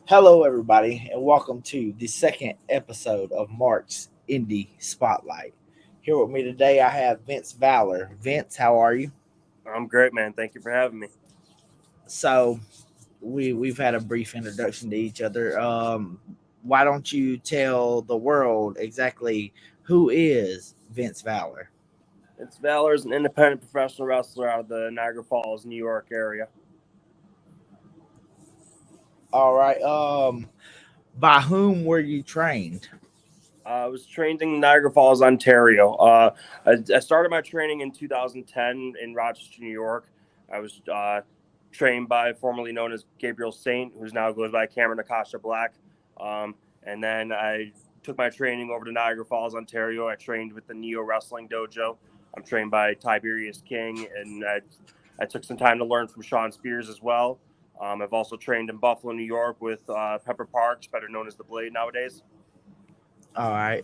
Hello, everybody, and welcome to the second episode of Mark's Indy Spotlight. Here with me today, I have Vince Valor. Vince, how are you? I'm great, man. Thank you for having me. So, we've had a brief introduction to each other. Why don't you tell the world exactly who is Vince Valor? It's Valor is an independent professional wrestler out of the Niagara Falls, New York area. All right. By whom were you trained? I was trained in Niagara Falls, Ontario. I started my training in 2010 in Rochester, New York. I was trained by formerly known as Gabriel Saint, who's now goes by Cameron Akasha Black. And then I took my training over to Niagara Falls, Ontario. I trained with the Neo Wrestling Dojo. I'm trained by Tiberius King, and I took some time to learn from Sean Spears as well. I've also trained in Buffalo, New York with Pepper Parks, better known as the Blade nowadays. All right.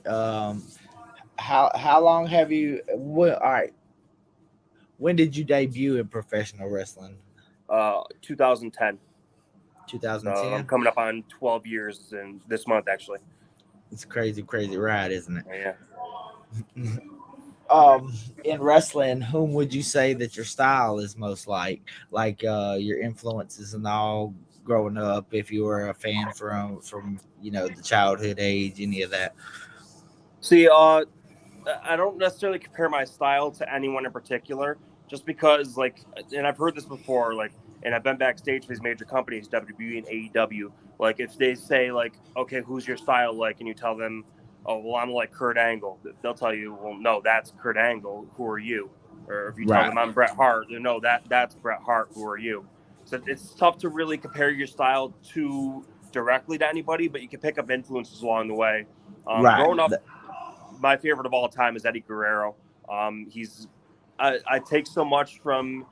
How long have you? All right. When did you debut in professional wrestling? 2010. So I'm 2010. coming up on 12 years in this month, actually. It's a crazy, crazy ride, isn't it? Yeah. In wrestling, whom would you say that your style is most like? Like your influences and all growing up, if you were a fan from the childhood age, any of that. See, I don't necessarily compare my style to anyone in particular, just because, like, and I've heard this before, like, and I've been backstage for these major companies, WWE and AEW. Like, if they say, like, okay, who's your style like, and you tell them, oh, well, I'm like Kurt Angle, they'll tell you, well, no, that's Kurt Angle. Who are you? Or if you tell Right. them I'm Bret Hart, they know that's Bret Hart. Who are you? So it's tough to really compare your style too directly to anybody, but you can pick up influences along the way. Right. Growing up, my favorite of all time is Eddie Guerrero. He's I take so much from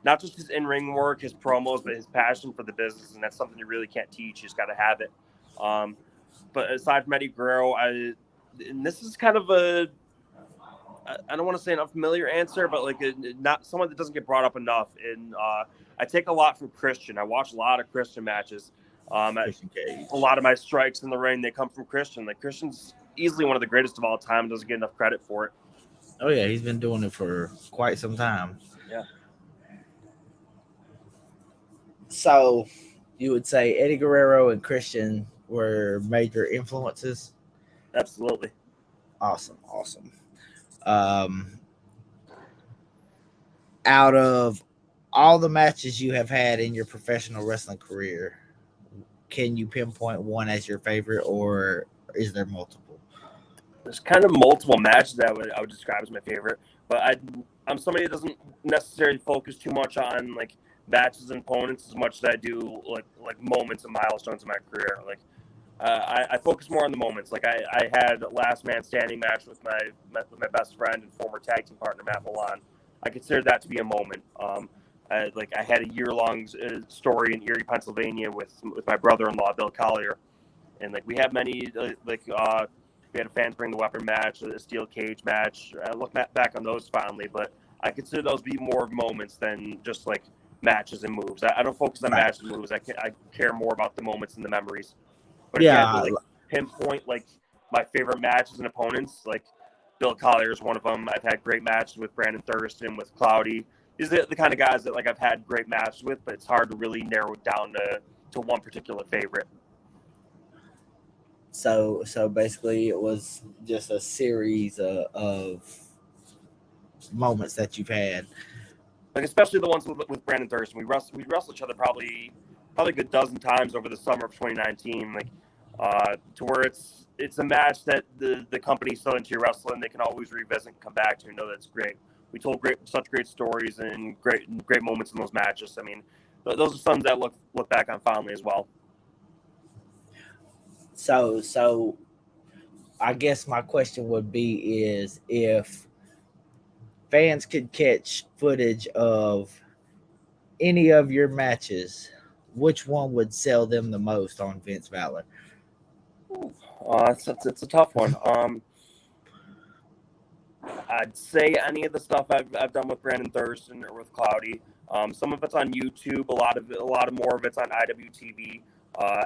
not just his in-ring work, his promos, but his passion for the business, and that's something you really can't teach. You just got to have it. Um, but aside from Eddie Guerrero, and this is kind of I don't want to say an unfamiliar answer, but like not someone that doesn't get brought up enough. And I take a lot from Christian. I watch a lot of Christian matches. Christian A Cage. lot of my strikes in the ring, they come from Christian. Like Christian's easily one of the greatest of all time. Doesn't get enough credit for it. Oh yeah, he's been doing it for quite some time. Yeah, So you would say Eddie Guerrero and Christian were major influences. absolutely. Awesome, awesome. Um, Out of all the matches you have had in your professional wrestling career, can you pinpoint one as your favorite, or is there multiple? There's kind of multiple matches that I would describe as my favorite, but I'm somebody that doesn't necessarily focus too much on like matches and opponents as much as I do like moments and milestones in my career. Like I focus more on the moments. Like I had a last man standing match with my best friend and former tag team partner Matt Milan. I consider that to be a moment. I had a year long story in Erie, Pennsylvania with my brother in law Bill Collier, and like we have many we had a fans bring the weapon match, a steel cage match. I look back on those fondly, but I consider those be more of moments than just like matches and moves. I don't focus on Right. matches and moves. I care more about the moments and the memories. But if you had to Yeah. like pinpoint like my favorite matches and opponents, like Bill Collier is one of them. I've had great matches with Brandon Thurston, with Cloudy. These are the kind of guys that like I've had great matches with, but it's hard to really narrow it down to one particular favorite. So basically, it was just a series of moments that you've had. Like especially the ones with Brandon Thurston. We wrestled each other probably a good dozen times over the summer of 2019. Like to where it's a match that the company still into your wrestling. They can always revisit and come back to and know that's great. We told such great stories and great moments in those matches. I mean, those are some that look back on fondly as well. So I guess my question would be is if fans could catch footage of any of your matches, which one would sell them the most on Vince Valor? It's a tough one. I'd say any of the stuff I've done with Brandon Thurston or with Cloudy. Some of it's on YouTube. A lot of more of it's on IWTV.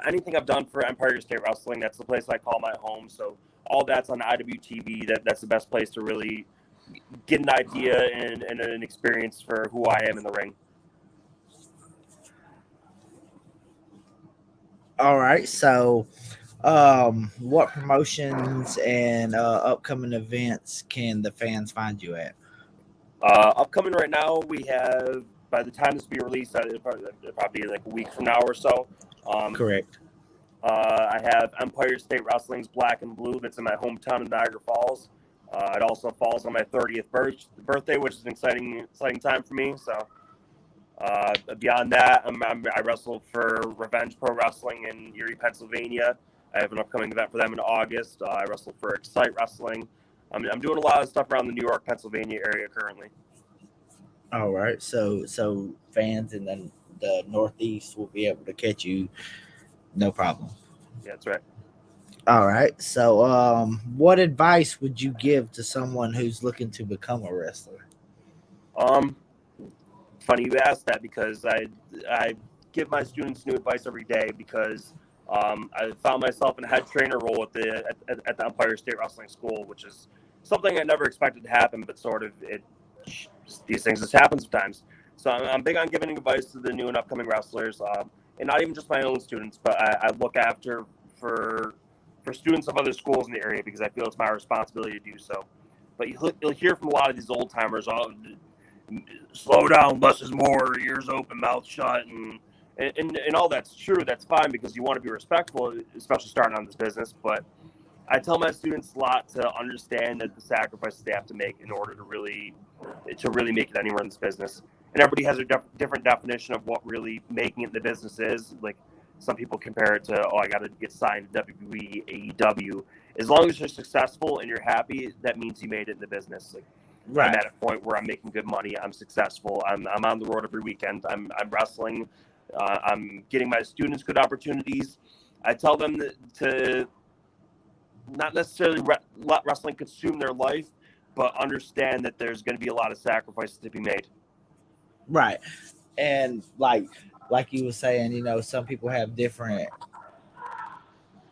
Anything I've done for Empire State Wrestling, that's the place I call my home. So all that's on IWTV. That's the best place to really get an idea and an experience for who I am in the ring. All right. So, what promotions and upcoming events can the fans find you at? Upcoming right now, we have, by the time this will be released, it'll probably be like a week from now or so. Um, Correct. I have Empire State Wrestling's Black and Blue that's in my hometown of Niagara Falls. It also falls on my 30th birthday, which is an exciting time for me. So beyond that, I wrestle for Revenge Pro Wrestling in Erie, Pennsylvania. I have an upcoming event for them in August. I wrestle for Excite Wrestling. I'm doing a lot of stuff around the New York, Pennsylvania area currently. All right. So fans in the Northeast will be able to catch you, no problem. Yeah, that's right. All right. So, what advice would you give to someone who's looking to become a wrestler? Um, Funny you asked that because I give my students new advice every day because I found myself in a head trainer role at the Empire State Wrestling School, which is something I never expected to happen, but sort of these things just happen sometimes. So I'm big on giving advice to the new and upcoming wrestlers, and not even just my own students, but I look after for for students of other schools in the area because I feel it's my responsibility to do so. But you'll hear from a lot of these old timers, oh, slow down, less is more, ears open, mouth shut, and all that's true. That's fine because you want to be respectful, especially starting on this business. But I tell my students a lot to understand that the sacrifices they have to make in order to really make it anywhere in this business. And everybody has a different definition of what really making it in the business is. Like some people compare it to, oh, I got to get signed to WWE, AEW. As long as you're successful and you're happy, that means you made it in the business. Like I'm Right. at a point where I'm making good money. I'm successful. I'm on the road every weekend. I'm wrestling. I'm getting my students good opportunities. I tell them to not necessarily let wrestling consume their life, but understand that there's going to be a lot of sacrifices to be made. Right. And like you were saying, some people have different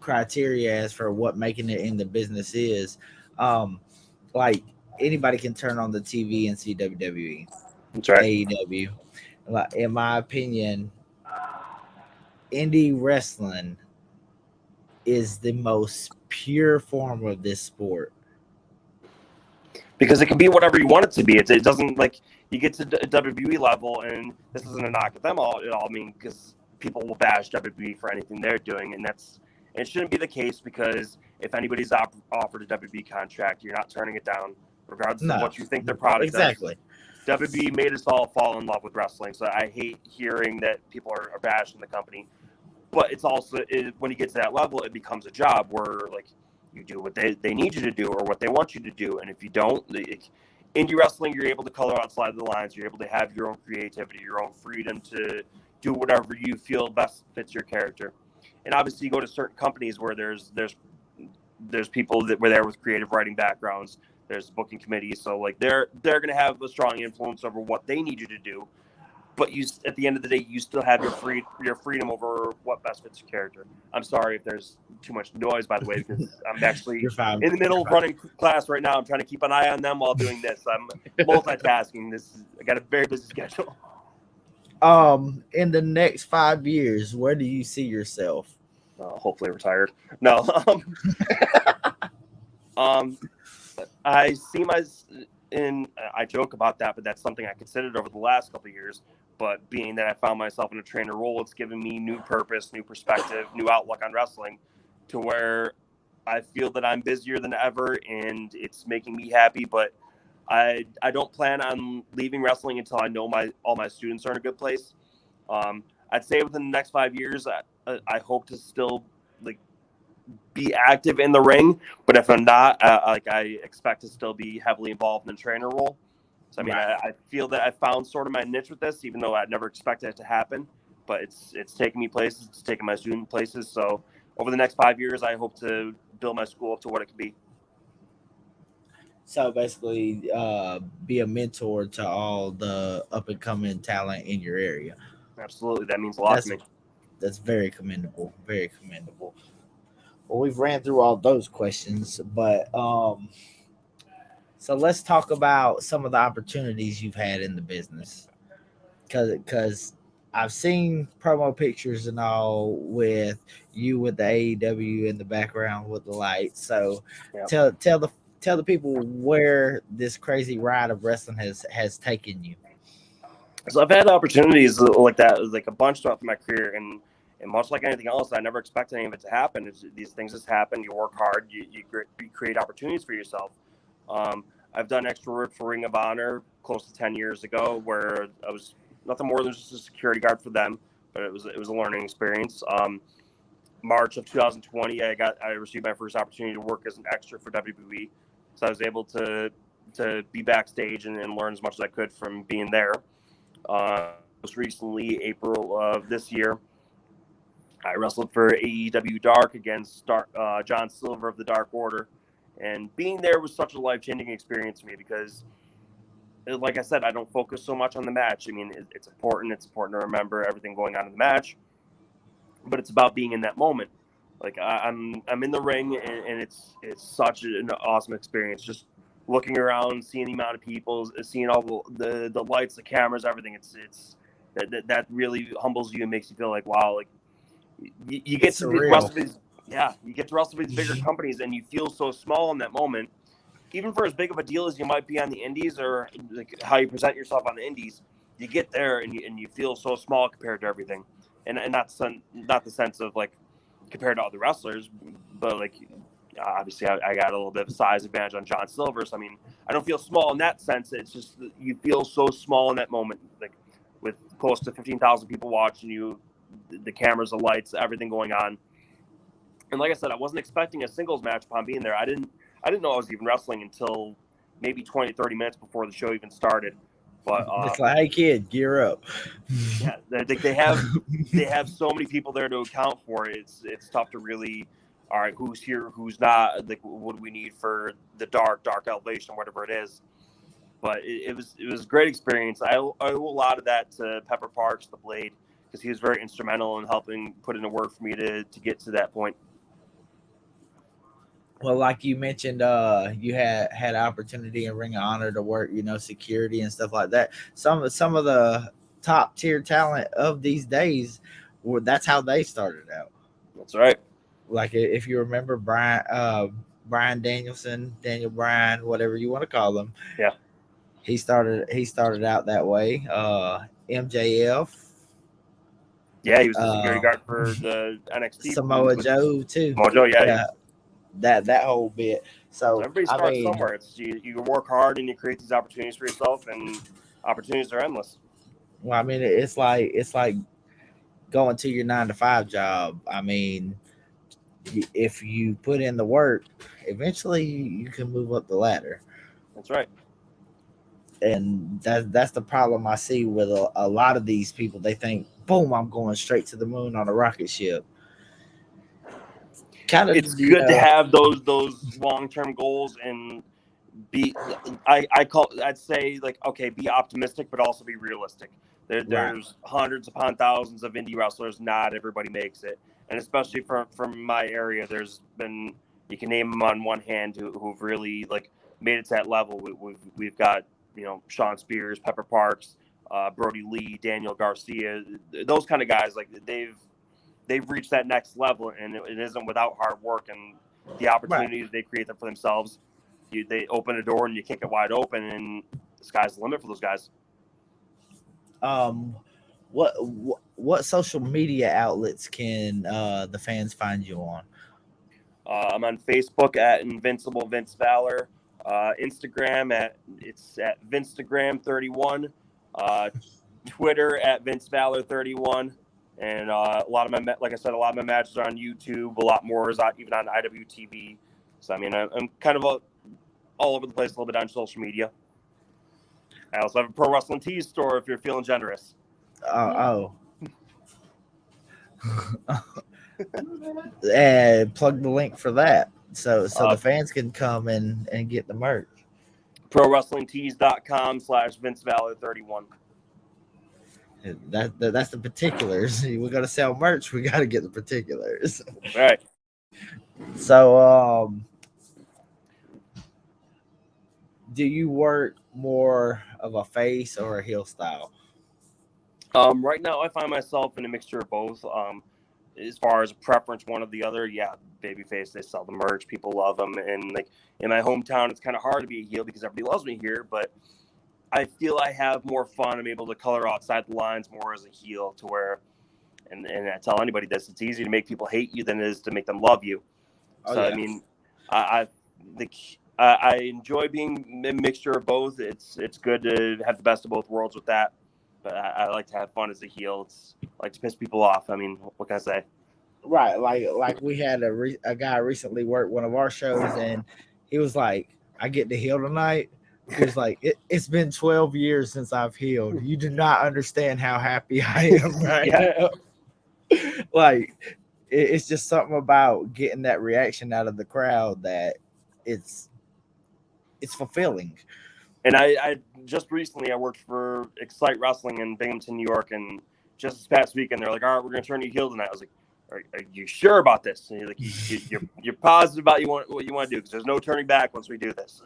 criteria as for what making it in the business is. Um, like anybody can turn on the TV and see WWE, That's right. AEW. Like, in my opinion, indie wrestling is the most pure form of this sport. Because it can be whatever you want it to be. It doesn't like you get to a WWE level, and this isn't a knock at them all at all. I mean, because people will bash WWE for anything they're doing, and it shouldn't be the case because if anybody's offered a WWE contract, you're not turning it down, regardless of No, what you think their product does. exactly. WWE made us all fall in love with wrestling, so I hate hearing that people are bashing the company. But it's also when you get to that level, it becomes a job where like you do what they need you to do or what they want you to do, and if you don't, indie wrestling, you're able to color outside of the lines. You're able to have your own creativity, your own freedom to do whatever you feel best fits your character. And obviously, you go to certain companies where there's people that were there with creative writing backgrounds. There's booking committees, so like they're going to have a strong influence over what they need you to do, but you at the end of the day you still have your freedom over what best fits your character. I'm sorry if there's too much noise, by the way, because I'm actually You're fine. in the middle You're of fine. running class right now. I'm trying to keep an eye on them while doing this. I'm multitasking. I got a very busy schedule. In the next 5 years, where do you see yourself? Hopefully retired. No. um I see my in I joke about that, but that's something I considered over the last couple of years. But being that I found myself in a trainer role, it's given me new purpose, new perspective, new outlook on wrestling, to where I feel that I'm busier than ever, and it's making me happy. But I don't plan on leaving wrestling until I know all my students are in a good place. I'd say within the next 5 years, I hope to still like be active in the ring, but if I'm not, like I expect to still be heavily involved in the trainer role. So I mean, Right. I feel that I found sort of my niche with this, even though I'd never expected it to happen. But it's taking me places, it's taking my student places. So over the next 5 years, I hope to build my school up to what it could be. So basically, be a mentor to all the up and coming talent in your area. Absolutely, that means a lot to That's me. that's very commendable. Very commendable. Well, we've ran through all those questions, but so let's talk about some of the opportunities you've had in the business. Because I've seen promo pictures and all with you with the AEW in the background with the lights. So Yeah. tell the people where this crazy ride of wrestling has taken you. So I've had opportunities like that, like a bunch throughout my career, and much like anything else, I never expected any of it to happen. These things just happen. You work hard. You create opportunities for yourself. I've done extra work for Ring of Honor close to 10 years ago, where I was nothing more than just a security guard for them, but it was a learning experience. March of 2020, I received my first opportunity to work as an extra for WWE, so I was able to be backstage and learn as much as I could from being there. Most recently, April of this year, I wrestled for AEW Dark against John Silver of the Dark Order. And being there was such a life-changing experience for me because, like I said, I don't focus so much on the match. I mean, it's important. It's important to remember everything going on in the match. But it's about being in that moment. Like I'm in the ring, and it's such an awesome experience. Just looking around, seeing the amount of people, seeing all the lights, the cameras, everything. It's that really humbles you and makes you feel like, wow, like you get to wrestle these, you get to wrestle these bigger companies, and you feel so small in that moment. Even for as big of a deal as you might be on the indies, or like how you present yourself on the indies, you get there and you feel so small compared to everything. And not the sense of like compared to other wrestlers, but like obviously I got a little bit of a size advantage on John Silver. So I mean, I don't feel small in that sense. It's just you feel so small in that moment, like with close to 15,000 people watching you, the cameras, the lights, everything going on. And like I said, I wasn't expecting a singles match upon being there. I didn't know I was even wrestling until maybe 20, 30 minutes before the show even started. But it's like, hey kid, gear up. Yeah, they have so many people there to account for. It's tough to really, all right, who's here, who's not, like what do we need for the dark elevation, whatever it is. But it was a great experience. I owe a lot of that to Pepper Parks, the Blade, because he was very instrumental in helping put in a work for me to get to that point. Well, like you mentioned, you had opportunity in Ring of Honor to work, security and stuff like that. Some of the top tier talent of these days, that's how they started out. That's right. Like if you remember Brian Danielson, Daniel Bryan, whatever you want to call him, Yeah. he started out that way. MJF, Yeah, he was a security guard for the NXT Samoa with Joe too. Mojo. Yeah, that whole bit. So So everybody I starts mean, somewhere. It's you work hard and you create these opportunities for yourself, and opportunities are endless. well, I mean, it's like going to your 9 to 5 job. I mean, if you put in the work, eventually you can move up the ladder. That's right. And that's the problem I see with a lot of these people. They think, boom, I'm going straight to the moon on a rocket ship. Kind of, It's good to have those long term goals and be. I'd say like okay, be optimistic, but also be realistic. right. There's hundreds upon thousands of indie wrestlers. Not everybody makes it, and especially from my area, there's been you can name them on one hand who've really like made it to that level. We've got Sean Spears, Pepper Parks, Brody Lee, Daniel Garcia, those kind of guys. Like they've reached that next level, and it isn't without hard work and the Right. opportunities they create them for themselves. They open a door and you kick it wide open, and the sky's the limit for those guys. Um, what social media outlets can the fans find you on? I'm on Facebook at Invincible Vince Valor, Instagram at Vinstagram31, uh, Twitter at Vince Valor 31, and a lot of like I said, a lot of my matches are on YouTube. A lot more is even on IWTV. So I mean, I'm kind of all over the place a little bit on social media. I also have a pro wrestling tees store if you're feeling generous. Oh, and plug the link for that so the fans can come and get the merch. ProWrestlingTees.com/Vince Valor 31. That's the particulars. We're gonna sell merch. We gotta get the particulars. All right. So, do you work more of a face or a heel style? Right now, I find myself in a mixture of both. As far as a preference, one or the other, yeah, babyface. They sell the merch, people love them, and like in my hometown, it's kind of hard to be a heel because everybody loves me here. But I feel I have more fun. I'm able to color outside the lines more as a heel, to where, and I tell anybody this: it's easier to make people hate you than it is to make them love you. Oh So I yeah, mean, I the I enjoy being a mixture of both. It's good to have the best of both worlds with that. But I like to have fun as a heel. It's I like to piss people off. I mean, what can I say? right. Like we had a guy recently work one of our shows, and he was like, "I get to heal tonight." He was like, "It's been 12 years since I've healed. You do not understand how happy I am right Yeah, now." Like it's just something about getting that reaction out of the crowd that it's it's fulfilling. and I just recently I worked for Excite Wrestling in Binghamton, New York, and just this past weekend they're like, "All right, we're gonna turn you heel tonight." I was like, "Are you sure about this?" And like, "You're positive about what you want to do because there's no turning back once we do this."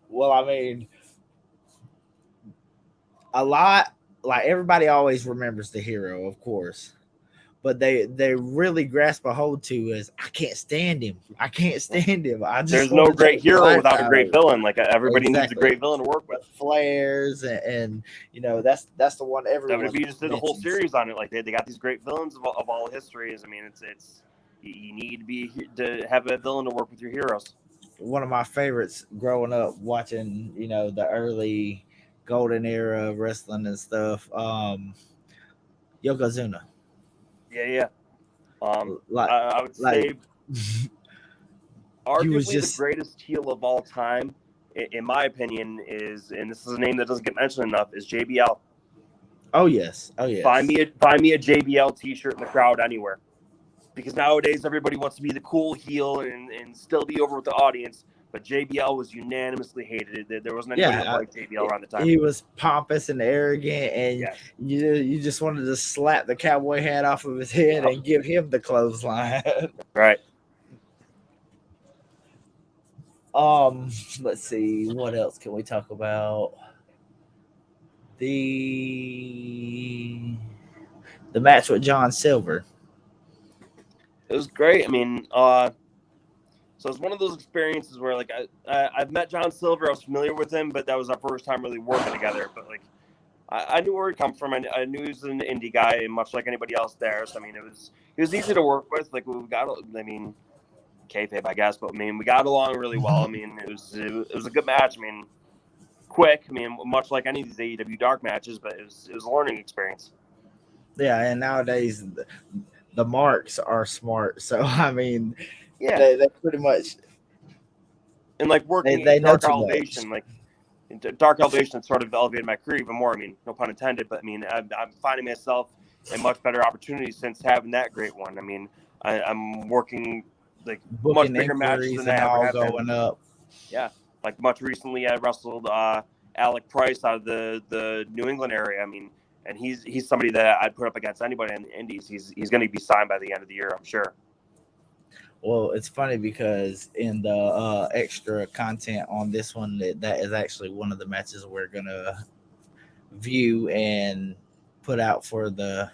Well, I mean, a lot like everybody always remembers the hero, of course, but they really grasp a hold to is I can't stand him. I can't stand him. I just There's want no to great take the hero life without a out of great him. villain. Like everybody needs a Exactly. great villain to work The with. flares that's the one everyone WWE just did a whole mentions. series on it. Like they got these great villains of all histories. I mean, it's you need to to have a villain to work with your heroes. One of my favorites growing up watching, the early golden era of wrestling and stuff. Yokozuna. Yeah, yeah. Like I would like say he was arguably the just greatest heel of all time, in my opinion, is, and this is a name that doesn't get mentioned enough, is JBL. oh yes. Oh yes. Find me a JBL T-shirt in the crowd anywhere. Because nowadays everybody wants to be the cool heel and still be over with the audience. But JBL was unanimously hated. There wasn't anybody that Yeah, liked JBL around the time. he was pompous and arrogant, and Yes. you just wanted to slap the cowboy hat off of his head Yep. and give him the clothesline. Right. um, let's see, what else can we talk about? The the match with John Silver. It was great. I mean, so it's one of those experiences where like I've met John Silver. I was familiar with him, but that was our first time really working together. But like I knew where he come from. I knew he was an indie guy, much like anybody else there. So I mean, it was easy to work with. Like we got, I mean, kayfabe, I guess, but I mean, we got along really well. I mean, it was a good match. I mean, quick. I mean, much like any of these AEW dark matches, but it was a learning experience. Yeah, and nowadays the marks are smart, so I mean, Yeah, they pretty much and like working they in know Dark too much. Elevation, like Dark Elevation sort of elevated my career even more. I mean, no pun intended, but I mean, I'm finding myself in much better opportunities since having that great one. I mean, I'm working like much Booking bigger matches inquiries than I and ever all have been. going up. Yeah, like much recently, I wrestled Alec Price out of the New England area. I mean, and he's somebody that I'd put up against anybody in the Indies. He's going to be signed by the end of the year, I'm sure. Well, it's funny because in the extra content on this one, that is actually one of the matches we're gonna view and put out for the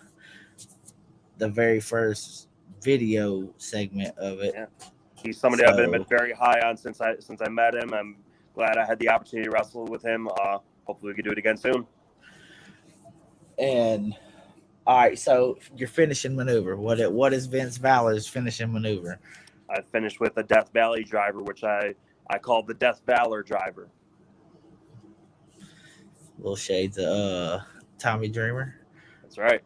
very first video segment of it. Yeah, he's somebody I've been So, very high on since I met him. I'm glad I had the opportunity to wrestle with him. Hopefully, we can do it again soon. and all right, so your finishing maneuver. What is Vince Valor's finishing maneuver? I finished with a Death Valley driver, which I called the Death Valor driver. Little shades of Tommy Dreamer. That's right.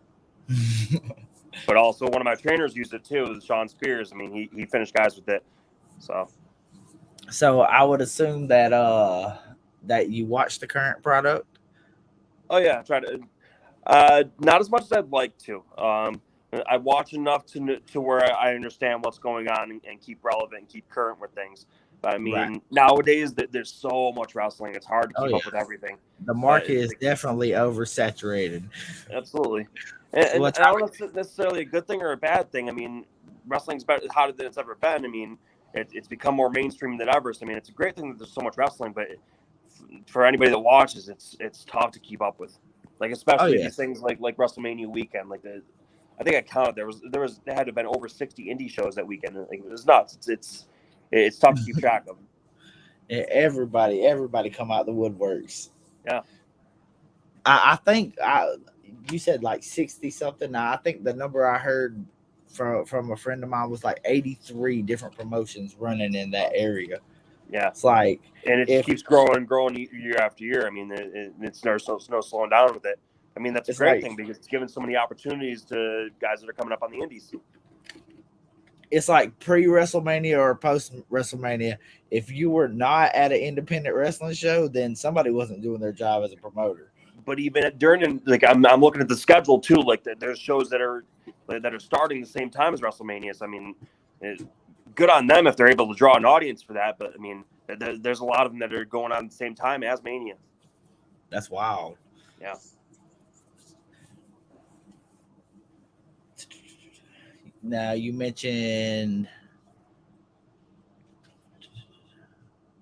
But also one of my trainers used it too, Sean Spears. I mean, he finished guys with it. So So I would assume that you watch the current product. oh yeah, I try to not as much as I'd like to. I watch enough to where I understand what's going on and keep relevant and keep current with things. But I Right. mean, nowadays there's so much wrestling; it's hard to Oh keep yeah. up with everything. The But market is like, definitely oversaturated. absolutely, and What I time? don't know if it's necessarily a good thing or a bad thing. I mean, wrestling's better, hotter than it's ever been. I mean, it's become more mainstream than ever. So I mean, it's a great thing that there's so much wrestling, but for anybody that watches, it's tough to keep up with. Like Oh especially yeah. these things like WrestleMania weekend. Like I think I counted there had to have been over 60 indie shows that weekend. Like, it was nuts. It's tough to keep track of. Everybody come out the woodworks. Yeah, I think you said like 60 something. Now I think the number I heard from a friend of mine was like 83 different promotions running in that area. yeah, It's like and it just if keeps growing and growing year after year. I mean, it's no slowing down with it. I mean, that's a it's great like thing because it's given so many opportunities to guys that are coming up on the indies. it's like pre WrestleMania or post WrestleMania. If you were not at an independent wrestling show, then somebody wasn't doing their job as a promoter. But even during, like, I'm looking at the schedule too. Like, there's shows that are starting the same time as WrestleMania. So I mean, good on them if they're able to draw an audience for that. But I mean, there's a lot of them that are going on at the same time as Mania. That's wild. Yeah, Now you mentioned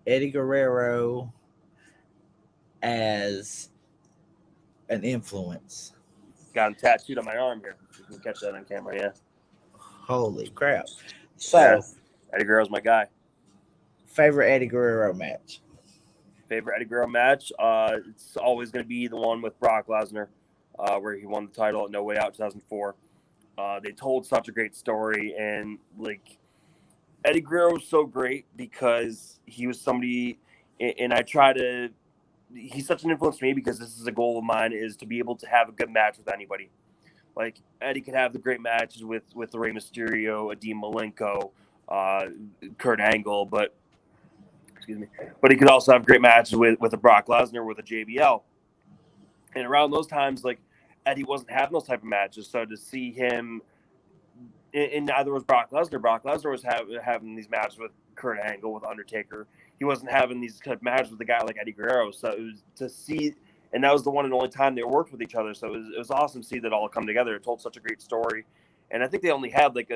Eddie Guerrero as an influence. got him tattooed on my arm here. You can catch that on camera. Yeah, Holy crap. yeah. So, Eddie Guerrero's my guy. favorite Eddie Guerrero match? Favorite Eddie Guerrero match? It's always going to be the one with Brock Lesnar, where he won the title at No Way Out 2004. They told such a great story, and like Eddie Guerrero was so great because he was somebody, and I try to. He's such an influence to me because this is a goal of mine: is to be able to have a good match with anybody. Like Eddie could have the great matches with Rey Mysterio, Dean Malenko, uh, Kurt Angle, but excuse me, but he could also have great matches with a Brock Lesnar, with a JBL. And around those times, like Eddie wasn't having those type of matches, so to see him in neither was Brock Lesnar. Brock Lesnar was having these matches with Kurt Angle, with Undertaker. He wasn't having these type of matches with a guy like Eddie Guerrero. So it was to see, and that was the one and only time they worked with each other. So it was awesome to see that all come together. It told such a great story, and I think they only had like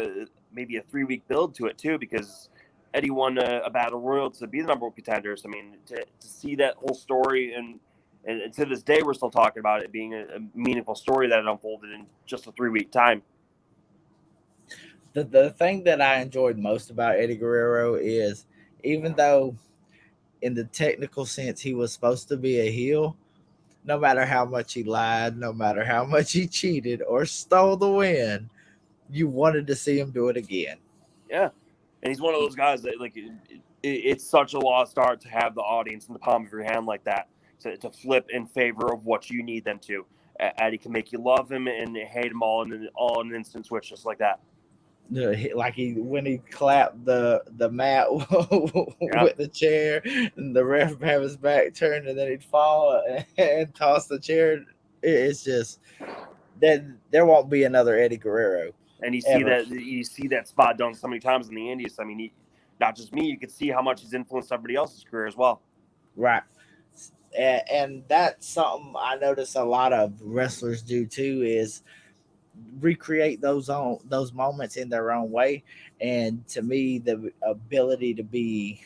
maybe a 3 week build to it too, because Eddie won a battle royal to be the number one contender. So I mean, to see that whole story, and to this day we're still talking about it being a meaningful story that it unfolded in just a 3 week time. The thing that I enjoyed most about Eddie Guerrero is even though in the technical sense he was supposed to be a heel, no matter how much he lied, no matter how much he cheated or stole the win, you wanted to see him do it again. Yeah, and he's one of those guys that like it's such a lost art to have the audience in the palm of your hand like that, to flip in favor of what you need them to. Eddie can make you love him and hate him all in an instant switch, just like that. Like he when he clapped the mat Yeah, with the chair, and the ref would have his back turned, and then he'd fall and toss the chair. It's just that there won't be another Eddie Guerrero and ever. you see that spot done so many times in the Indies. I mean, not just me, you could see how much he's influenced everybody else's career as well. Right. And that's something I notice a lot of wrestlers do too is recreate those moments in their own way. And to me, the ability to be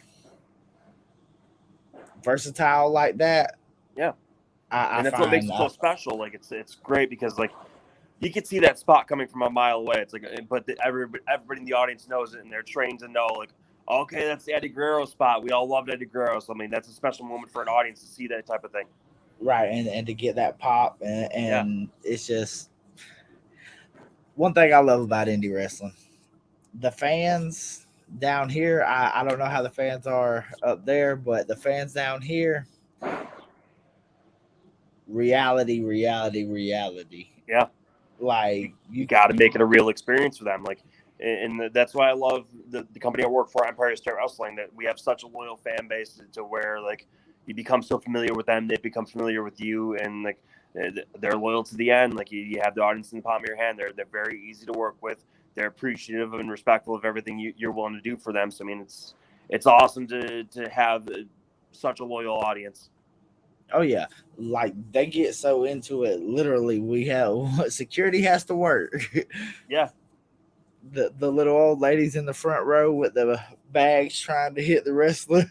versatile like that, Yeah, I and that's what makes find it so special. Like it's great because like you could see that spot coming from a mile away. It's like, but everybody in the audience knows it, and they're trained to know, like, okay, that's the Eddie Guerrero spot. We all loved Eddie Guerrero. So, I mean, that's a special moment for an audience to see that type of thing. right. And to get that pop, Yeah, and it's just one thing I love about indie wrestling. The fans down here, I don't know how the fans are up there, but the fans down here, reality. yeah. Like You you, got to make it a real experience for them. Like, and that's why I love the company I work for, Empire State Wrestling. That we have such a loyal fan base to where like you become so familiar with them, they become familiar with you, and like they're loyal to the end. Like you have the audience in the palm of your hand. They're very easy to work with. They're appreciative and respectful of everything you're willing to do for them. So I mean, it's awesome to have such a loyal audience. Oh yeah, like they get so into it. Literally, we have security has to work. Yeah. The little old ladies in the front row with the bags trying to hit the wrestler.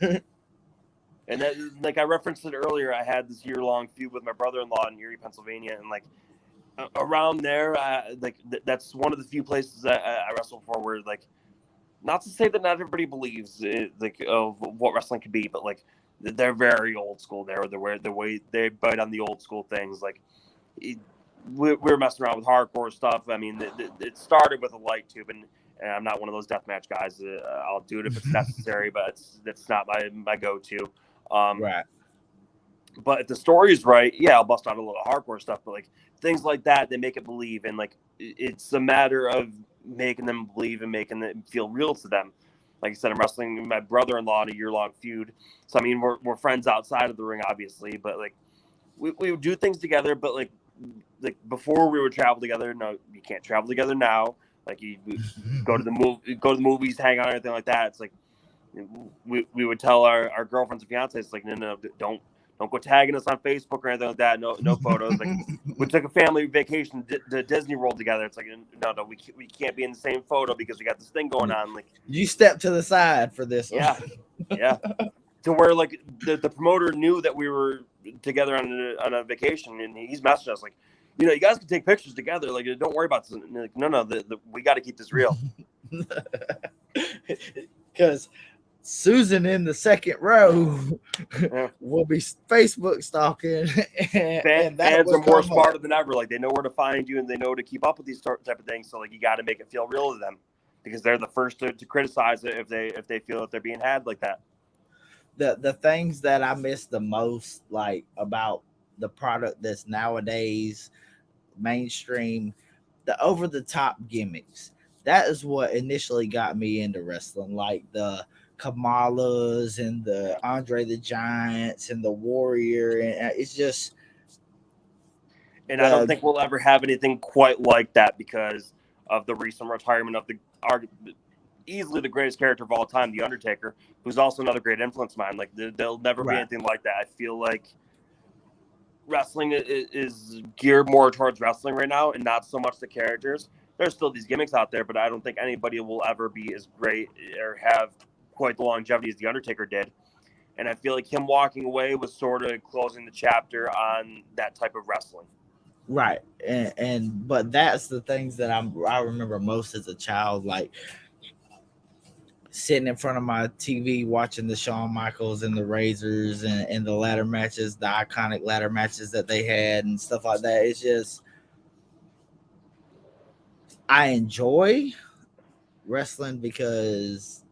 And that, like I referenced it earlier, I had this year-long feud with my brother-in-law in Erie, Pennsylvania, and like around there, that's one of the few places that I wrestle for where, like, not to say that not everybody believes like of what wrestling could be, but like they're very old school. The way they bite on the old school things. Like we were messing around with hardcore stuff. I mean, it started with a light tube, and I'm not one of those deathmatch guys. I'll do it if it's necessary, but that's not my go-to. Right. But if the story is right, yeah, I'll bust out a little hardcore stuff. But like things like that, they make it believe, and like it's a matter of making them believe and making it feel real to them. Like I said, I'm wrestling with my brother-in-law in a year-long feud. So I mean, we're friends outside of the ring, obviously, but like we would do things together. But like before we would travel together. No, you can't travel together now. Like you go to the movies, hang out, everything like that. It's like we would tell our girlfriends and fiancés, it's like no, don't go tagging us on Facebook or anything like that. No photos. Like we took a family vacation to Disney World together. It's like no, we can't be in the same photo because we got this thing going on. Like you step to the side for this one. Yeah. To where like the promoter knew that we were together on a vacation, and he's messaged us like, you guys can take pictures together. Like don't worry about this. And like no, we got to keep this real. Because Susan in the second row Yeah. will be Facebook stalking, and that Fans will are more come smarter up. than ever. Like they know where to find you, and they know to keep up with these type of things. So like you got to make it feel real to them, because they're the first to criticize it if they feel that they're being had like that. The things that I miss the most, like about the product that's nowadays mainstream, the over the top gimmicks. That is what initially got me into wrestling, like the Kamalas and the Andre the Giants and the Warrior, and it's just And I don't the think we'll ever have anything quite like that because of the recent retirement of easily the greatest character of all time, The Undertaker, who's also another great influence of mine. Like there'll never be right, anything like that. I feel like wrestling is geared more towards wrestling right now and not so much the characters. There's still these gimmicks out there, but I don't think anybody will ever be as great or have quite the longevity as The Undertaker did. And I feel like him walking away was sort of closing the chapter on that type of wrestling. right, and but that's the things that I remember most as a child, like sitting in front of my TV watching the Shawn Michaels and the Razors and the ladder matches, the iconic ladder matches that they had and stuff like that. It's just I enjoy wrestling because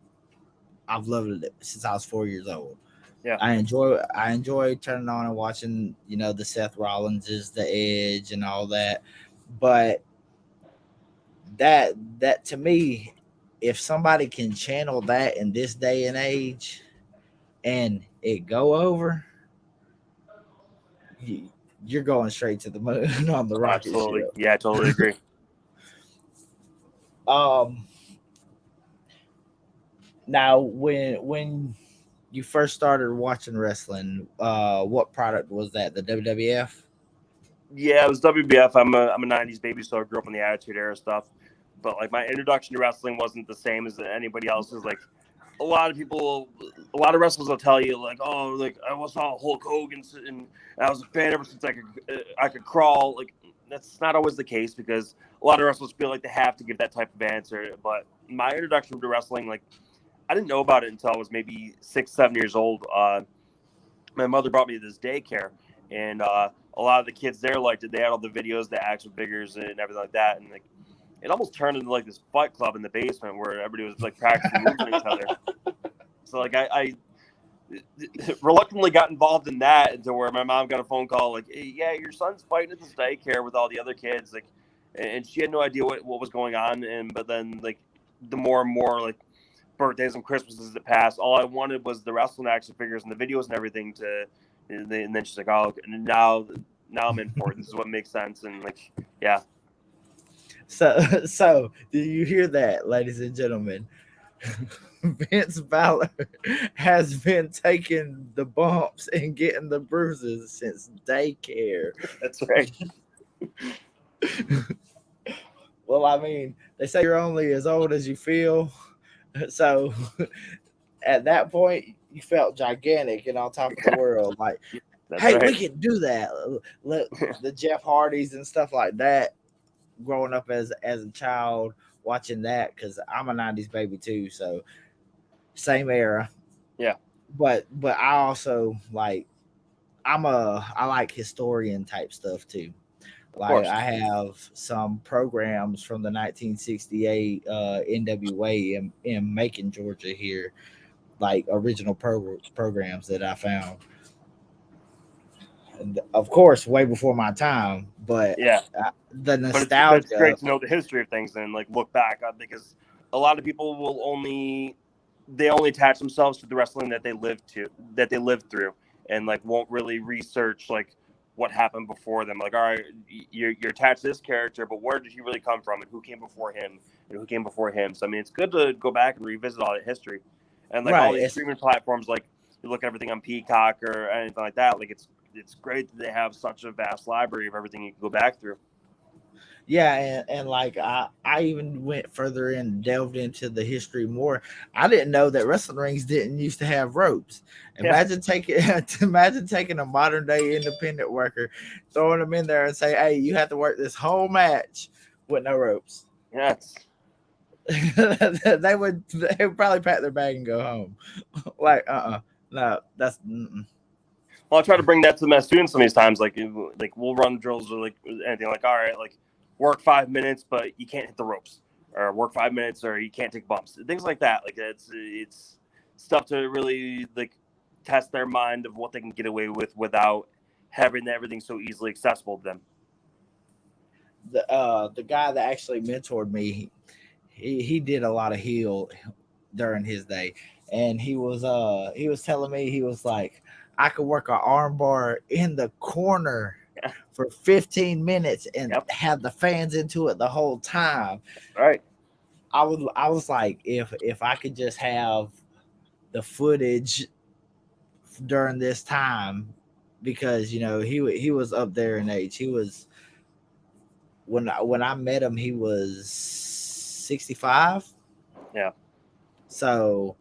I've loved it since I was 4 years old. Yeah. I enjoy turning on and watching, the Seth Rollinses, the Edge and all that. But that to me, if somebody can channel that in this day and age and it go over, you're going straight to the moon on the rocket Absolutely. ship. Yeah, I totally agree. Um, Now, when you first started watching wrestling, what product was that? The WWF? Yeah, it was WBF. I'm a '90s baby, so I grew up in the Attitude Era stuff. But like my introduction to wrestling wasn't the same as anybody else's. Like a lot of people, a lot of wrestlers will tell you like, oh, like I saw Hulk Hogan and I was a fan ever since I could crawl. Like that's not always the case because a lot of wrestlers feel like they have to give that type of answer. But my introduction to wrestling, like I didn't know about it until I was maybe 6, 7 years old. My mother brought me to this daycare, and a lot of the kids there liked it. They had all the videos, the action figures, and everything like that. And like, it almost turned into like this fight club in the basement where everybody was like practicing moves on each other. So like, I reluctantly got involved in that, to where my mom got a phone call like, hey, "Yeah, your son's fighting at this daycare with all the other kids." Like, and she had no idea what was going on. And but then like, the more and more like birthdays and Christmases that passed, all I wanted was the wrestling action figures and the videos and everything and then she's like, oh, now I'm in for it. This is what makes sense. And like, yeah. So do you hear that, ladies and gentlemen? Vince Valor has been taking the bumps and getting the bruises since daycare. That's right. Well, I mean, they say you're only as old as you feel. So at that point, you felt gigantic and on top of the world. Like, That's hey, we right. can do that. Let the Jeff Hardys and stuff like that. Growing up as a child, watching that because I'm a '90s baby too, so same era. Yeah, But I also like I like historian type stuff too. of Like course. I have some programs from the 1968 NWA in Macon, Georgia here, like original programs that I found. And of course, way before my time, but Yeah, the but it's nostalgia. great to know the history of things and like look back on, because a lot of people will only they only attach themselves to the wrestling that they lived through, and like won't really research like what happened before them. Like, all right, you're attached to this character, but where did he really come from, and who came before him, and who came before him? So I mean, it's good to go back and revisit all that history, and like all Right. these It's streaming platforms, like you look at everything on Peacock or anything like that. Like it's great that they have such a vast library of everything you can go back through. Yeah, and like I even went further and delved into the history more. I didn't know that wrestling rings didn't used to have ropes. Yeah, Imagine taking imagine taking a modern day independent worker, throwing them in there and say, "Hey, you have to work this whole match with no ropes." yeah. They would probably pack their bag and go home. Like no, that's Well, I try to bring that to my students some of these times. Like we'll run drills or like anything. Like, all right, like work 5 minutes, but you can't hit the ropes, or work 5 minutes, or you can't take bumps, things like that. Like it's stuff to really like test their mind of what they can get away with without having everything so easily accessible to them. the guy that actually mentored me. He did a lot of heel during his day, and he was telling me he was like, I could work an arm bar in the corner Yeah. for 15 minutes and Yep. have the fans into it the whole time. All right. I was like, if I could just have the footage during this time, because he was up there in age. He was when I met him, he was 65. Yeah. So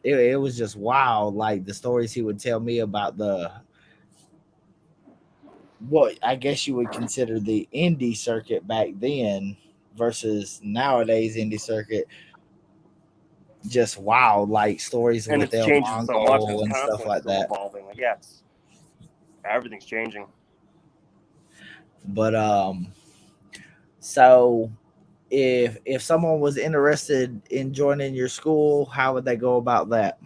it was just wild, like the stories he would tell me about the what I guess you would consider the indie circuit back then versus nowadays indie circuit. Just wild, like stories And with it's El changing so much, and Mongo it's and stuff constantly like still that. evolving. Like, yeah, it's everything's changing. But so if someone was interested in joining your school, how would they go about that?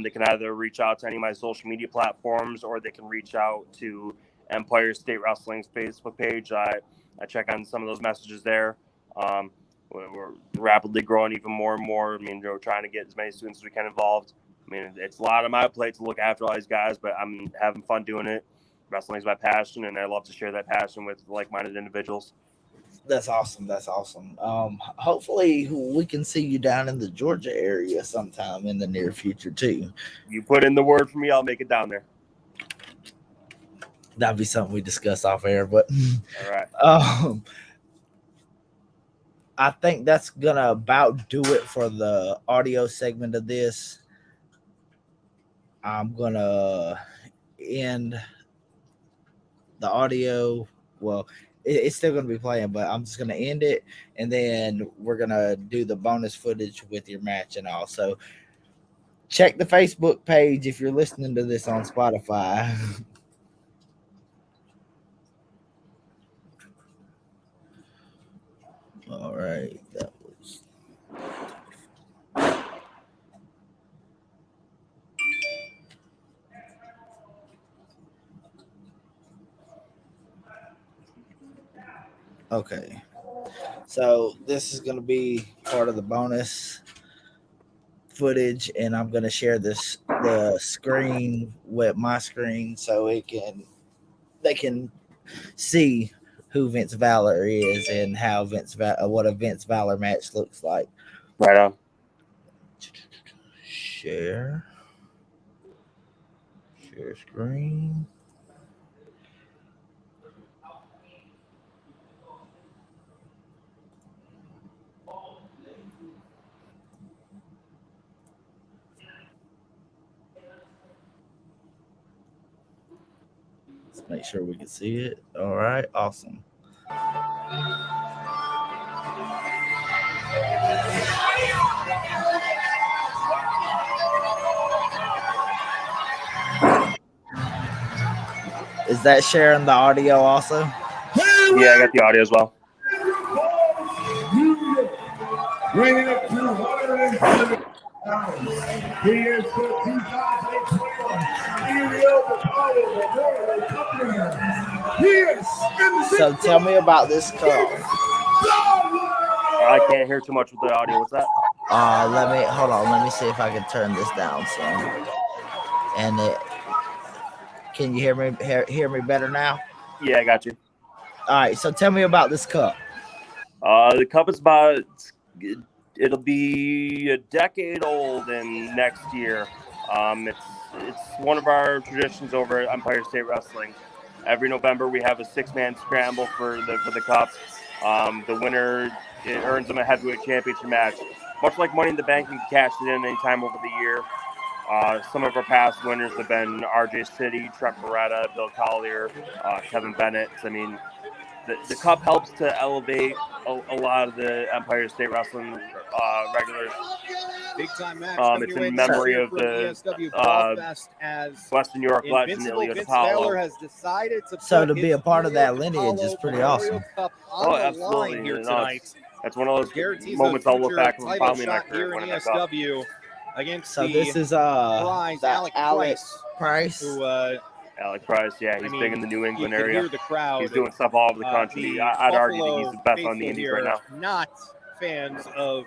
They can either reach out to any of my social media platforms, or they can reach out to Empire State Wrestling's Facebook page. I check on some of those messages there. Um, we're rapidly growing even more and more. I mean, we're trying to get as many students as we can involved. I mean, it's a lot on my plate to look after all these guys, but I'm having fun doing it. Wrestling is my passion, and I love to share that passion with like-minded individuals. That's awesome. That's awesome. Hopefully we can see you down in the Georgia area sometime in the near future too. You put in the word for me, I'll make it down there. That'd be something we discuss off air. But All right. um, I think that's gonna about do it for the audio segment of this. I'm gonna end the audio. Well, it's still gonna be playing, but I'm just gonna end it, and then we're gonna do the bonus footage with your match and all. So check the Facebook page if you're listening to this on Spotify. All right, that was okay. So this is gonna be part of the bonus footage, and I'm gonna share the screen with my screen so they can see who Vince Valor is and how what a Vince Valor match looks like. Right on. Share screen. Let's make sure we can see it. All right, awesome. Is that sharing the audio also? Yeah, I got the audio as well. Bringing up to 170 pounds. He is the 2021 He is So tell me about this cup. I can't hear too much with the audio. What's that? Hold on. Let me see if I can turn this down some. And can you hear me better now? Yeah, I got you. All right. So tell me about this cup. The cup is it'll be a decade old in next year. It's one of our traditions over at Empire State Wrestling. Every November we have a 6-man scramble for the cup. The winner, it earns them a heavyweight championship match. Much like Money in the Bank, you can cash it in anytime over the year. Some of our past winners have been RJ City, Trent Beretta, Bill Collier, Kevin Bennett. I mean, the cup helps to elevate a lot of the Empire State Wrestling regulars. Big time match. It's in memory of the Western New York legend Invincible Ilya Valor Tapalo. has decided to be a part of that lineage is pretty awesome. Oh, absolutely! Here tonight. That's one of those Guarantees moments I'll look back and title finally in my shot here career in winning the cup. ESW against So the this is prize, Alec Price. who Alec Price, yeah, he's big in the New England area. Hear the crowd. He's doing stuff all over the country. I'd argue that he's the best on the Indies right now. Not fans of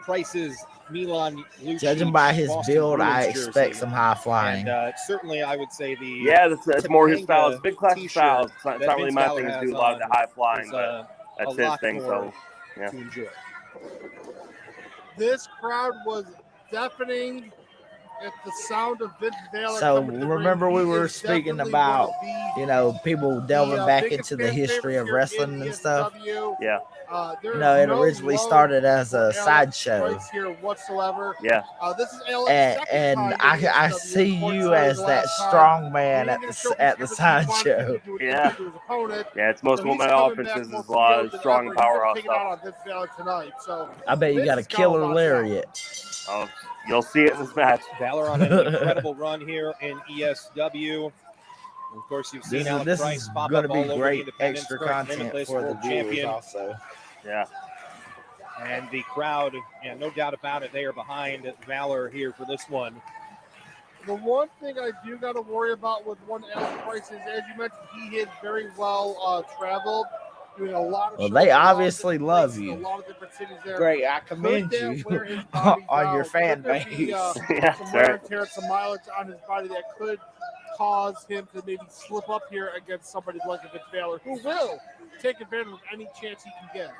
Price's Milan Lucic, Judging by his Boston build, Bruins I expect jersey. some high flying. And certainly, I would say the that's more his style. It's big classic t-shirt style. It's not that really Vince my Valor thing to has do a lot of the on high flying, is, but that's a his lot thing. more So, yeah. to enjoy. This crowd was deafening at the sound of Vince Valor. So coming to the remember ring. we He were is speaking definitely about, one of people delving back biggest into the fan history favorites of here wrestling in and stuff. ESW. Yeah. It originally started as a sideshow. Here whatsoever. Yeah. This is Alex's second time in I ESW. see you Unfortunately, as the that last time, strong man he at didn't the get a at the showcase because he wanted sideshow. to do it Yeah. to his opponent. Yeah, it's most So of he's my coming offenses back is a more lot of PO'd strong than and ever. powerhouse He's gonna take it stuff. out on Vince Valor tonight. So I bet you got a Vince is killer calling us out. lariat. Oh, you'll see it in this match. Valor on an incredible run here in ESW. Of course, you've seen Alex Price pop gonna up be all over the great independence, extra current content Limitless for the World viewers Champion. also. Yeah. And the crowd, no doubt about it, they are behind Valor here for this one. The one thing I do got to worry about with one Alex Price is, as you mentioned, he is very well traveled, doing a lot of. Well, shows they in a lot of obviously different love places, you. A lot of different cities there. Great, I commend Could that you wear his body on your down? fan Could there be, base. Yeah, some that's wear right. and tear, some mileage on his body that could cause him to maybe slip up here against somebody like Vince Valor, who will take advantage of any chance he can get.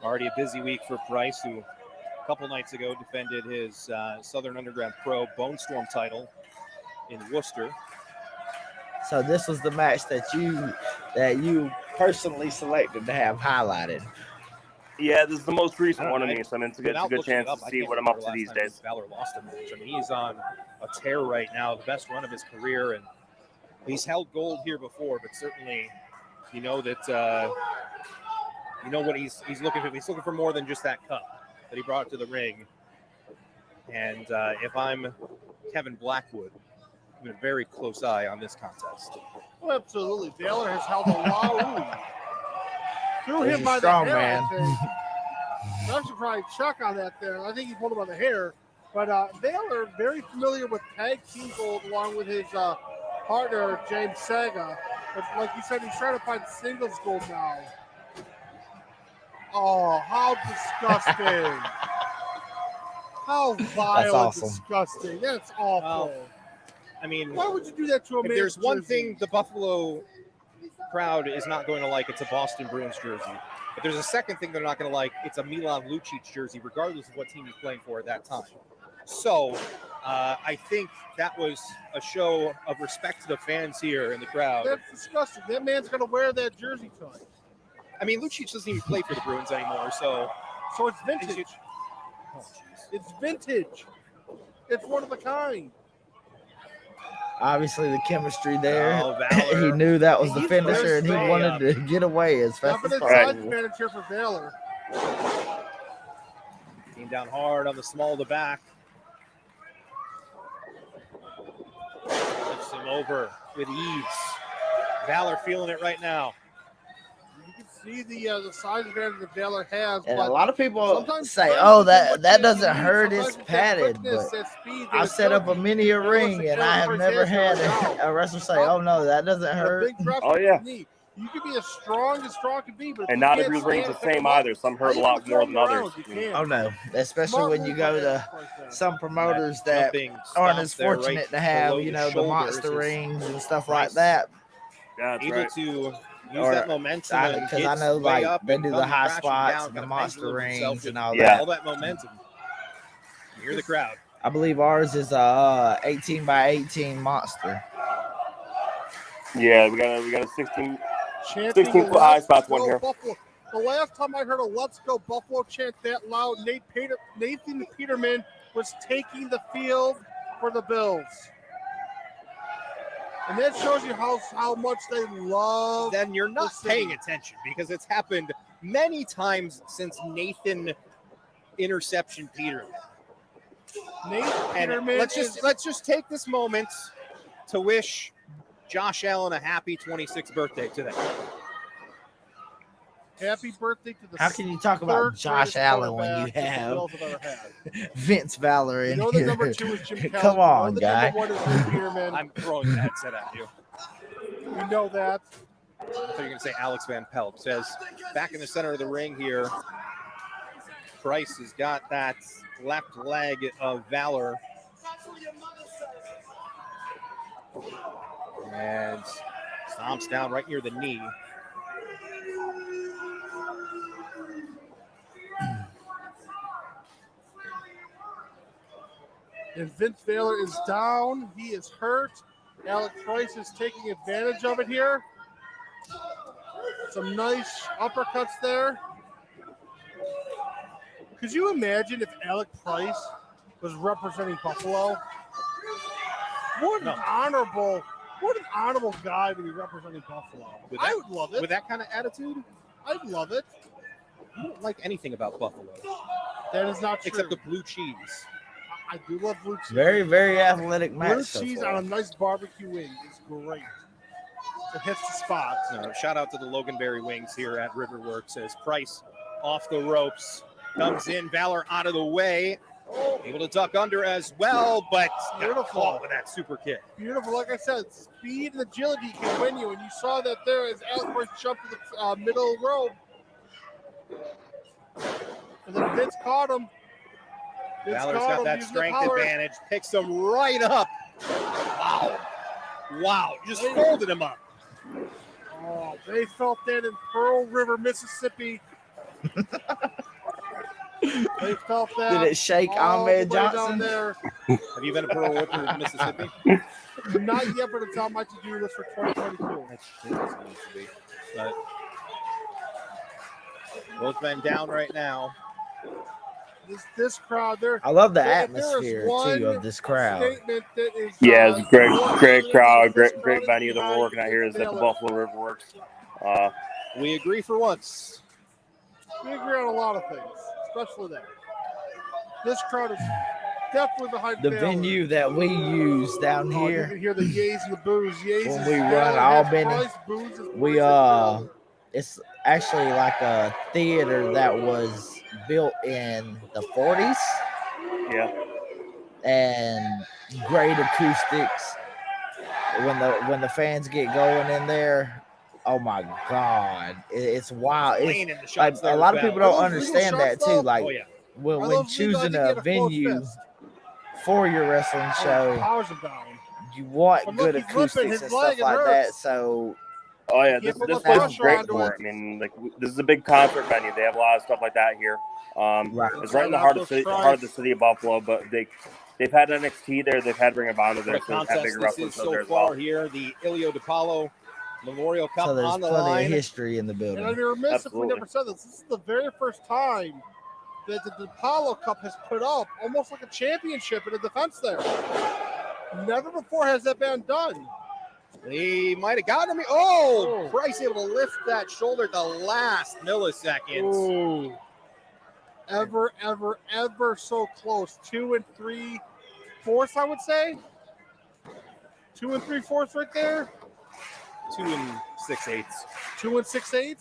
Already a busy week for Price, who a couple nights ago defended his Southern Underground Pro Bone Storm title in Worcester. So this was the match that you personally selected to have highlighted. Yeah, this is the most recent one of I- me, so I mean, it's a Without good looking chance it up, to I see can't what I'm up remember to last these time days. Vince Valor lost a match. I mean, he's on a tear right now, the best run of his career, and he's held gold here before, but certainly you know that what he's looking for. He's looking for more than just that cup that he brought to the ring. And if I'm Kevin Blackwood, I'm a very close eye on this contest. Oh, absolutely. Valor has held a lot. Threw He's him a by strong the hair, man. I think. I should probably check on that there. I think he pulled him by the hair. But Valor, very familiar with tag team gold along with his partner, James Saga. But like you said, he's trying to find singles gold now. Oh, how disgusting. How vile That's awesome. and disgusting. That's awful. I mean, Why would you do that to a if man? there's one thing the Buffalo crowd is not going to like, it's a Boston Bruins jersey. But there's a second thing they're not going to like, it's a Milan Lucic jersey, regardless of what team he's playing for at that time. So I think that was a show of respect to the fans here in the crowd. That's disgusting. That man's going to wear that jersey tonight. I mean, Lucic doesn't even play for the Bruins anymore, so it's vintage. It's vintage. It's one of a kind. Obviously, the chemistry there. Oh, Valor. He knew that was the He's finisher, and he very wanted to get away as fast as Definite size possible. manager for Valor. Came down hard on the small of the back. Lifts him over with ease. Valor feeling it right now. You can see the size advantage that Valor has. And but a lot of people sometimes say, friends "Oh, with that what doesn't you need. hurt. It's Sometimes with padded." quickness, But that speed, I've that set up a agility, mini that ring, looks and I have for his never hands had right now. a wrestler say, "Oh no, that doesn't A hurt." big drop Oh, to yeah. the knee. You can be as strong can be, but if And you not can't every ring's stand the pick 'em same up, either. Some hurt a you lot can more throw than 'em around, others. you can. Oh no, especially Smart when you move go by to that like that. some promoters That that jumping aren't stomp as there fortunate right to have, below you the know, the shoulders monster is rings and stuff Price. like that. Yeah, that's able right. to use Or that momentum and Because I gets know, way like, up they and do the comes high crashing spots down, and the kinda monster pendulum himself rings with and all Yeah. all that momentum. You hear the crowd. I believe ours is a 18 by 18 monster. Yeah, we got a 16 Chanting 16-foot high "Let's spots one go here. Buffalo." The last time I heard a "Let's Go Buffalo" chant that loud, Nathan Peterman was taking the field for the Bills. And that shows you how much they love. Then you're not city. paying attention because it's happened many times since Nathan interception Peterman. Nathan And Peterman let's just take this moment to wish Josh Allen a happy 26th birthday today. Happy birthday to the How can you talk about third Josh greatest Allen when you quarterback that the have Bills have ever had. Vince Valor You in know the here? number 2 is Jim Kelly. Come on, you know the guy. number 1 is Nate Peterman. I'm throwing the headset at you. We know that. I thought you were going to say Alex Van Pelt. Says back in the center of the ring here. Price has got that left leg of Valor. And stomps down right near the knee. And Vince Valor is down. He is hurt. Alex Price is taking advantage of it here. Some nice uppercuts there. Could you imagine if Alex Price was representing Buffalo? What an honorable guy to be representing Buffalo. I would love it. With that kind of attitude, I'd love it. I don't like anything about Buffalo. That is not true. Except the blue cheese. I do love blue cheese. Very, very athletic match. Blue so cheese far. on a nice barbecue wing is great. It hits the spot. Shout out to the Loganberry Wings here at Riverworks as Price off the ropes. Comes in, Valor out of the way. Able to duck under as well, but got caught with that super kick. Beautiful. Like I said, speed and agility can win you. And you saw that there as Alex Price jumped to the middle rope. And then Vince caught him. Valor's got that strength advantage. Picks him right up. Wow. Just folded him up. Oh, they felt that in Pearl River, Mississippi. They felt that. Did it shake all Ahmed the way down Johnson? there. Have you been to Pearl River, Mississippi? Not yet, but it's on my to-do list for 2022. But both men down right now. This crowd, there. I love the if there is atmosphere one too of this crowd. statement that is, Yeah, it's a great crowd, this great is venue that we're working at here is at the Valor. Buffalo Riverworks. We agree for once. We agree on a lot of things, especially that. This crowd is definitely behind The Valor. venue that we use down Oh, you here, can hear the yays and the boos. Yays when is we Valor, run that's Albany, Price, boos is we Valor. it's actually like a theater that was built in the 40s. Yeah. And great acoustics. When the fans get going in there, oh my God, it's wild. Laying It's in the like shots a there, lot of Valor. people I don't love understand legal that shots, too. though. Like Oh, yeah. when choosing a venue for your wrestling show, Powers him down. you want But good look, he's limping, acoustics his and leg, stuff it like that. hurts. So Oh yeah, You this can't put this much place is pressure great onto for it. it. I mean, like this is a big concert venue. They have a lot of stuff like that here. Right. It's right in the heart of the city of Buffalo, but they've had NXT there, they've had Ring of Honor there, What a so they've had contest bigger this wrestlers is shows so there as far well. here. The Ilio DiPaolo Memorial Cup So there's on the plenty line. of history in the And I'd building. be remiss Absolutely. if we never said this. This is the very first time that the Apollo Cup has put up almost like a championship in a defense there. Never before has that been done. He might have gotten him. Oh, Price able to lift that shoulder at the last milliseconds. Ooh. Ever so close. 2 3/4, I would say. 2 3/4 right there. 2 6/8. 2 6/8.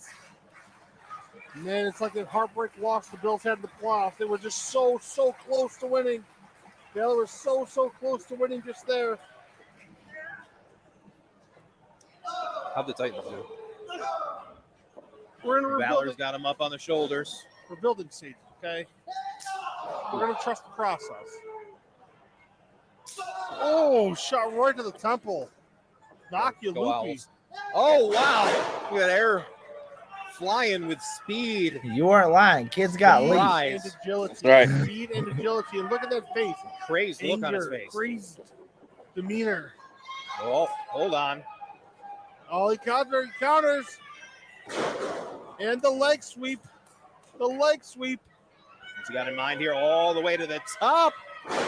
Man, it's like a heartbreak loss the Bills had in the playoffs. They were just so close to winning. They were so close to winning just there. How'd the Titans do? We're in a Valor's rebuilding. got him up on the shoulders. We're building seeds, okay? We're going to trust the process. Oh, shot right to the temple. Knock you Go loopy. Owls. Oh, wow. Look at that air flying with speed. You weren't lying. Kids got Speed leads. Right. and agility. Right. Speed and agility. And look at that face. Crazed look on his Anger, face. crazed demeanor. Oh, hold on. Oh, he counters. And the leg sweep. The leg sweep. What's he got in mind here? All the way to the top.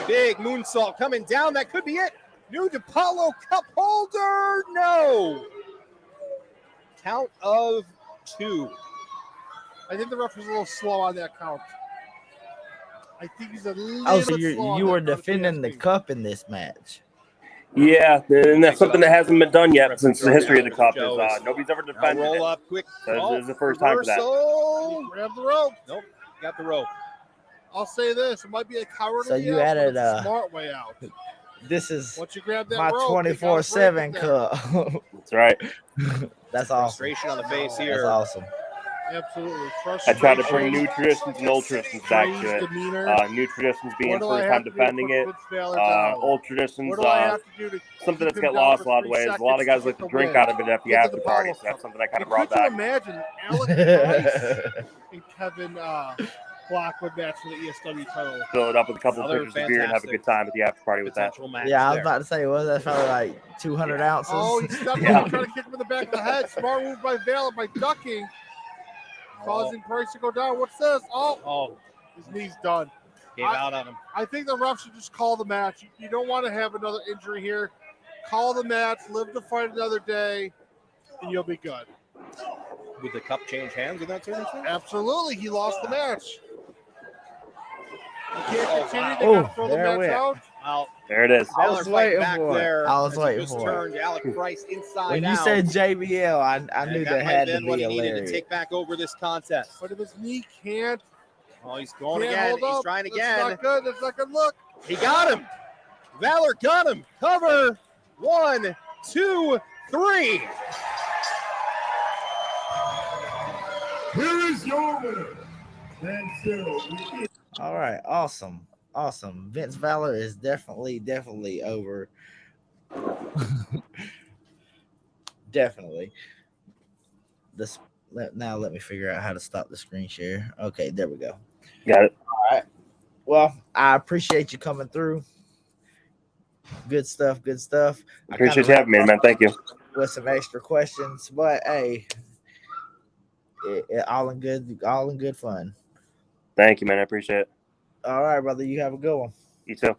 Big moonsault coming down. That could be it. New DiPaolo Cup holder. No. Count of 2. I think the ref was a little slow on that count. I think he's a little Oh, so bit slow on you that were count, defending the PSP. cup in this match. Yeah, and that's something that hasn't been done yet since the history of the cup. Is nobody's ever Now defended roll it. up quick. So Oh, this is the first time for that. reversal. Grab the rope. Nope, got the rope. I'll say this: it might be a cowardly So you out, but added, it's a smart way out. This is Once you grab that my rope, you gotta 24/7 break it there. cup. That's right. That's awesome. Frustration on the face Oh, That's here. awesome. Absolutely. I try to bring Frustration, new traditions and old traditions back to crazed it. demeanor. New traditions What being do I first have time to do to defending put it. Vince Valor down? Old traditions, What do I have to do to something keep that's him got down lost for a lot of 3 ways. A lot of seconds guys to like get to the drink win? out of it at the Get to after the party, Apollo so that's Cup. something I kind of Could brought you back. imagine Alec Price and Kevin Blackwood match for the ESW title? Fill it up with a couple of Another pitchers of beer and have a good time at the after party with that. Potential match Yeah, I was there. about to say, was that probably like 200 ounces? Oh, he stepped Yeah. in, trying to kick him in the back of the head. Smart move by Valor by ducking, causing Price to go down. What's this? Oh, His knee's done. gave out on him. I think the ref should just call the match. You don't want to have another injury here. Call the match, live to fight another day, and you'll be good. Would the cup change hands in that circumstance? Absolutely, he lost the match. You can't Oh, continue. wow. They Oh, gotta throw the there it match went. out. Well, There it is. I Valor was fight waiting back for it. there. I was as he waiting just for it. turned Alec Price inside When you out. said JBL, I knew And that might had have to been what be he needed to hilarious. take back over this contest. But if his knee can't Oh, he's going hold again. up, He's trying that's again. not good. That's not good look. He got him. Valor got him. Cover. 1, 2, 3. Here is your winner. And still, All right, awesome. Vince Valor is definitely over. Definitely. Now let me figure out how to stop the screen share. Okay, there we go. Got it. All right. Well, I appreciate you coming through. Good stuff. I Appreciate kinda you having me, man. Thank you. with some extra questions, but hey, all in good fun. Thank you, man. I appreciate it. All right, brother. You have a good one. You too.